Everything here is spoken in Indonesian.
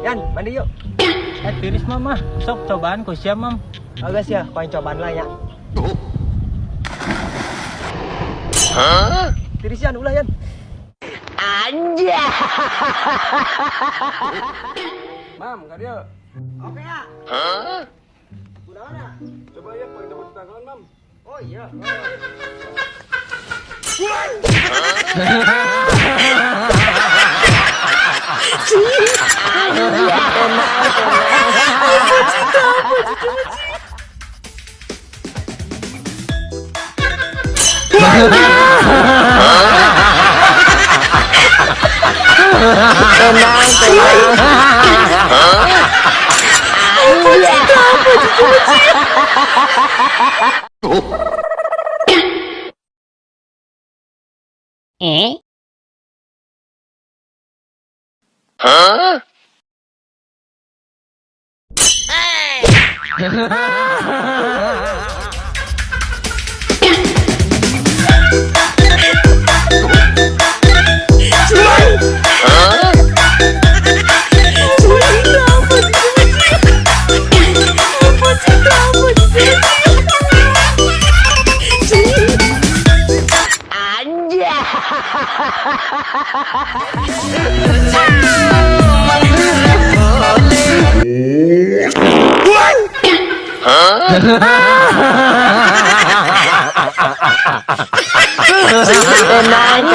Yan, mandi yuk. Tiris mama, sok cobaan ku siap mam. Agas ya, kau yang cobaan lah ya. Tiris Yan, ulah Yan. Anja. Mam, nggak dia. Oke ya. Udah mana? Coba ya, pakai tempat tangan Mam. Oh iya. Tenang.